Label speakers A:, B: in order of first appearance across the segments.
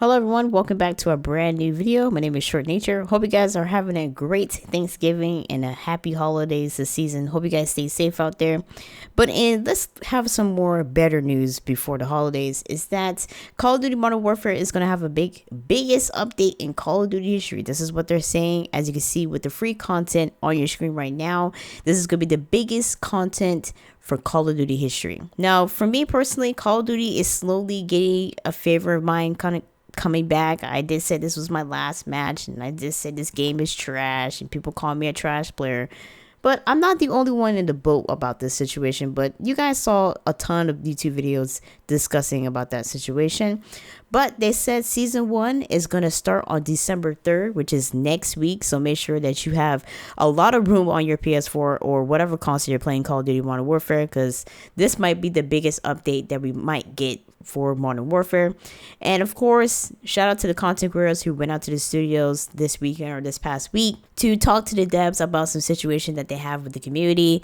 A: Hello everyone, welcome back to a brand new video. My name is Short Nature. Hope you guys are having a great Thanksgiving and a happy holidays this season. Hope you guys stay safe out there. But let's have some more better news before the holidays is that Call of Duty Modern Warfare is going to have a biggest update in Call of Duty history. This is what they're saying. As you can see with the free content on your screen right now, this is going to be the biggest content for Call of Duty history. Now, for me personally, Call of Duty is slowly getting a favor of mine kind of coming back. I did say this was my last match, and I just said this game is trash, and people call me a trash player. But I'm not the only one in the boat about this situation. But you guys saw a ton of YouTube videos discussing about that situation. But they said season 1 is going to start on December 3rd, which is next week. So make sure that you have a lot of room on your PS4 or whatever console you're playing Call of Duty Modern Warfare, because this might be the biggest update that we might get for Modern Warfare. And of course, shout out to the content creators who went out to the studios this weekend or this past week to talk to the devs about some situation that they have with the community,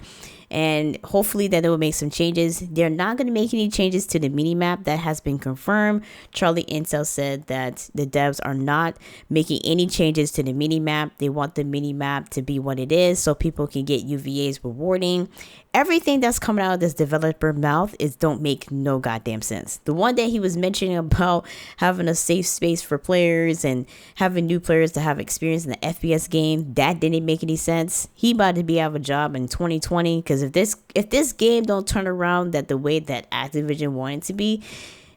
A: and hopefully that they will make some changes. They're not going to make any changes to the mini-map. That has been confirmed. Charlie Intel said that the devs are not making any changes to the mini-map. They want the mini-map to be what it is so people can get UVAs rewarding. Everything that's coming out of this developer mouth don't make no goddamn sense. The one that he was mentioning about having a safe space for players and having new players to have experience in the FPS game, that didn't make any sense. He about to be out of a job in 2020, because if this game don't turn around that the way that Activision wanted to be,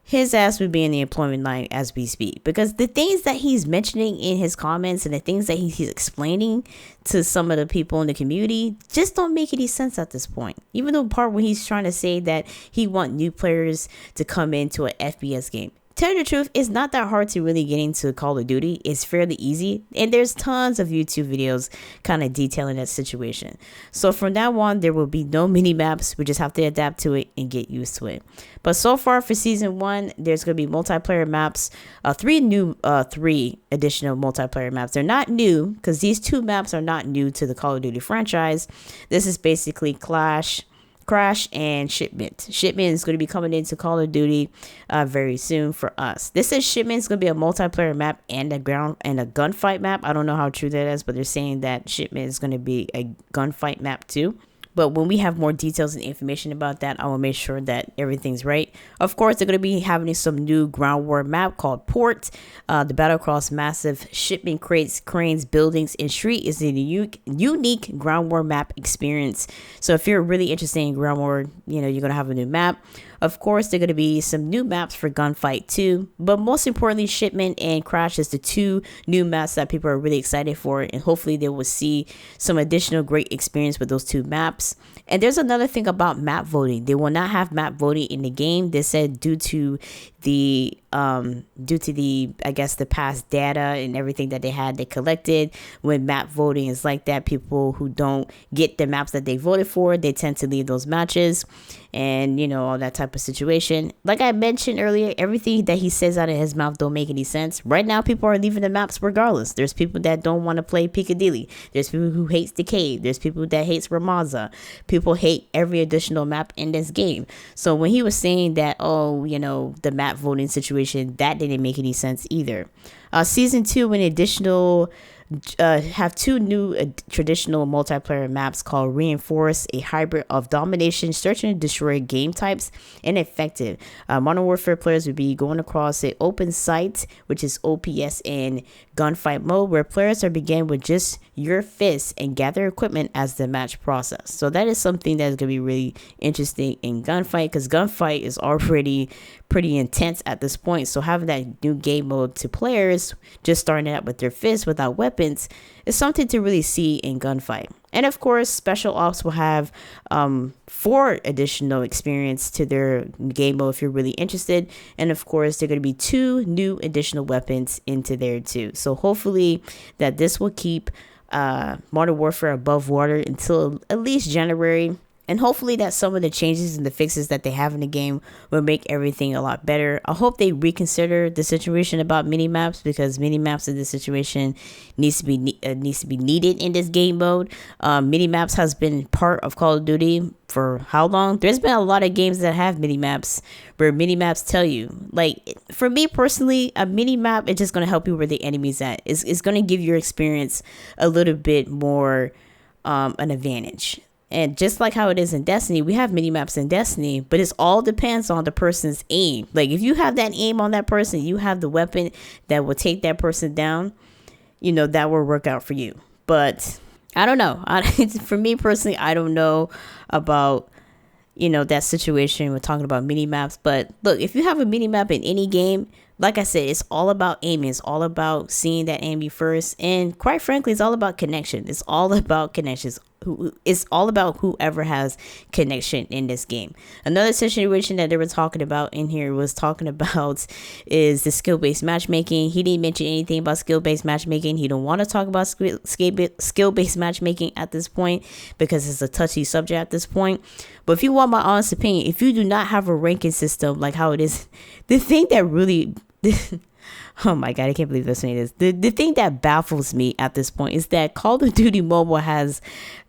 A: his ass would be in the employment line as we speak. Because the things that he's mentioning in his comments and the things that he's explaining to some of the people in the community just don't make any sense at this point. Even the part where he's trying to say that he want new players to come into an FPS game. Tell you the truth, it's not that hard to really get into Call of Duty. It's fairly easy, and there's tons of YouTube videos kind of detailing that situation. So from now on, there will be no mini maps. We just have to adapt to it and get used to it. But so far for season 1, there's going to be multiplayer maps, three additional multiplayer maps. They're not new, because these 2 maps are not new to the Call of Duty franchise. This is basically Crash and Shipment. Shipment is going to be coming into Call of Duty very soon for us. This is Shipment is going to be a multiplayer map and a gunfight map. I don't know how true that is, but they're saying that Shipment is going to be a gunfight map too. But when we have more details and information about that, I will make sure that everything's right. Of course, they're going to be having some new ground war map called Port. The battle across massive shipment crates, cranes, buildings, and street is a unique ground war map experience. So if you're really interested in ground war, you're going to have a new map. Of course, there are going to be some new maps for Gunfight too, but most importantly, Shipment and Crash is the 2 new maps that people are really excited for, and hopefully they will see some additional great experience with those 2 maps. And there's another thing about map voting. They will not have map voting in the game. They said due to the I guess the past data and everything that they collected when map voting is like that, people who don't get the maps that they voted for, they tend to leave those matches, and all that type of situation. Like I mentioned earlier, everything that he says out of his mouth don't make any sense. Right now, people are leaving the maps regardless. There's people that don't want to play Piccadilly. There's people who hates the cave. There's people that hates Ramaza. People hate every additional map in this game. So when he was saying that, the map voting situation, that didn't make any sense either. Season 2, an additional have 2 new traditional multiplayer maps called Reinforce, a hybrid of domination, search and destroy game types, and effective. Modern Warfare players would be going across an open site, which is OPS and gunfight mode, where players are begin with just your fists and gather equipment as the match process. So that is something that is going to be really interesting in gunfight, because gunfight is already pretty intense at this point. So having that new game mode to players just starting out with their fists without weapons is something to really see in gunfight. And of course, special ops will have 4 additional experience to their game mode if you're really interested. And of course, there are going to be 2 new additional weapons into there too. So hopefully that this will keep Modern Warfare above water until at least January. And hopefully that some of the changes and the fixes that they have in the game will make everything a lot better. I hope they reconsider the situation about mini maps, because mini maps in this situation needs to be needed in this game mode. Mini maps has been part of Call of Duty for how long? There's been a lot of games that have mini maps where mini maps tell you, like, for me personally, a mini map is just going to help you where the enemy's at. It's going to give your experience a little bit more an advantage. And just like how it is in Destiny, we have mini maps in Destiny, but it all depends on the person's aim. Like, if you have that aim on that person, you have the weapon that will take that person down, you know, that will work out for you. But I don't know. For me personally, I don't know about, you know, that situation. We're talking about mini maps. But look, if you have a mini map in any game, like I said, it's all about aiming. It's all about seeing that enemy first. And quite frankly, it's all about connection. It's all about connections. It's all about whoever has connection in this game. Another situation that they were talking about in here was talking about is the skill-based matchmaking. He didn't mention anything about skill-based matchmaking. He don't want to talk about skill-based matchmaking at this point because it's a touchy subject at this point. But if you want my honest opinion, if you do not have a ranking system like how it is, the thing that really oh my god, I can't believe this is. The thing that baffles me at this point is that Call of Duty Mobile has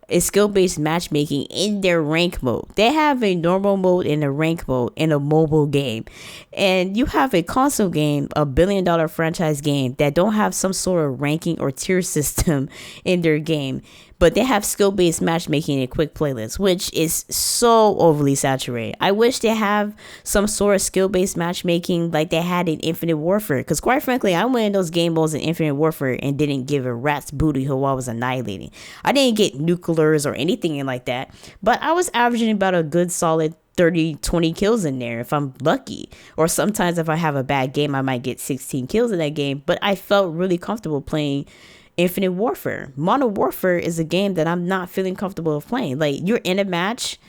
A: a skill-based matchmaking in their rank mode. They have a normal mode and a rank mode in a mobile game. And you have a console game, a billion-dollar franchise game, that don't have some sort of ranking or tier system in their game. But they have skill-based matchmaking and quick playlists, which is so overly saturated. I wish they have some sort of skill-based matchmaking like they had in Infinite Warfare. Because quite frankly, I went in those game modes in Infinite Warfare and didn't give a rat's booty who I was annihilating. I didn't get nuclears or anything like that. But I was averaging about a good solid 30-20 kills in there if I'm lucky. Or sometimes if I have a bad game, I might get 16 kills in that game. But I felt really comfortable playing Infinite Warfare. Modern Warfare is a game that I'm not feeling comfortable of playing. Like, you're in a match,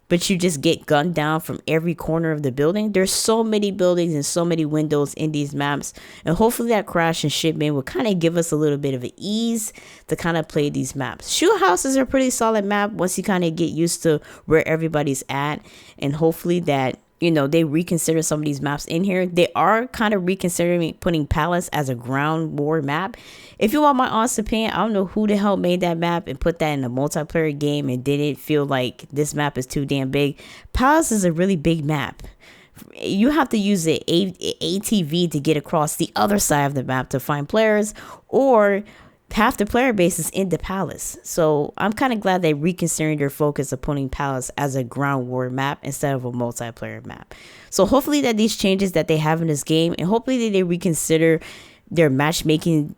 A: but you just get gunned down from every corner of the building. There's so many buildings and so many windows in these maps. And hopefully that crash and shipment will kind of give us a little bit of an ease to kind of play these maps. Shoot houses are a pretty solid map once you kind of get used to where everybody's at. And hopefully that, you know, they reconsider some of these maps in here. They are kind of reconsidering putting Palace as a ground war map. If you want my honest opinion, I don't know who the hell made that map and put that in a multiplayer game and didn't feel like this map is too damn big. Palace is a really big map. You have to use the ATV to get across the other side of the map to find players, or half the player base is in the Palace. So I'm kind of glad they reconsidering their focus of putting Palace as a ground war map instead of a multiplayer map. So hopefully that these changes that they have in this game, and hopefully that they reconsider their matchmaking,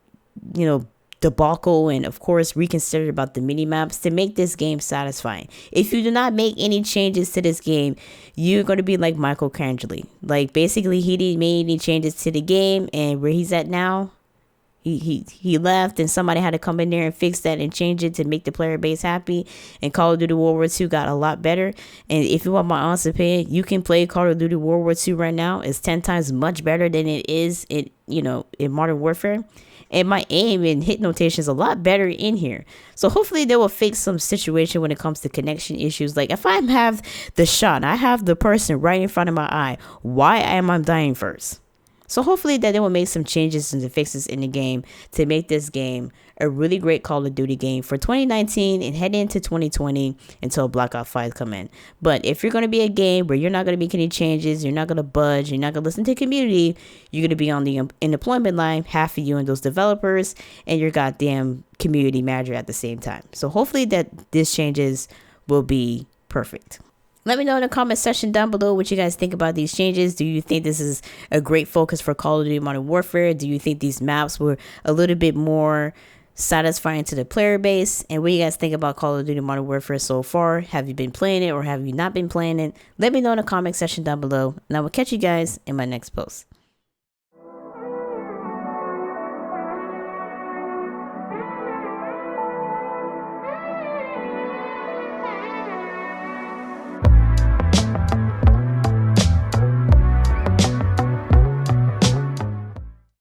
A: you know, debacle, and of course reconsider about the mini maps to make this game satisfying. If you do not make any changes to this game, you're going to be like Michael Cangeli. Like, basically he didn't make any changes to the game, and where he's at now, he left, and somebody had to come in there and fix that and change it to make the player base happy. And Call of Duty World War II got a lot better. And if you want my honest opinion, you can play Call of Duty World War II right now. It's 10 times much better than it is in, you know, in Modern Warfare. And my aim and hit notation is a lot better in here. So hopefully they will fix some situation when it comes to connection issues. Like, if I have the shot, I have the person right in front of my eye, why am I dying first? So hopefully that they will make some changes and fixes in the game to make this game a really great Call of Duty game for 2019 and head into 2020 until Black Ops 5 come in. But if you're going to be a game where you're not going to make any changes, you're not going to budge, you're not going to listen to the community, you're going to be on the unemployment line, half of you and those developers, and your goddamn community manager at the same time. So hopefully that these changes will be perfect. Let me know in the comment section down below what you guys think about these changes. Do you think this is a great focus for Call of Duty Modern Warfare? Do you think these maps were a little bit more satisfying to the player base? And what do you guys think about Call of Duty Modern Warfare so far? Have you been playing it or have you not been playing it? Let me know in the comment section down below, and I will catch you guys in my next post.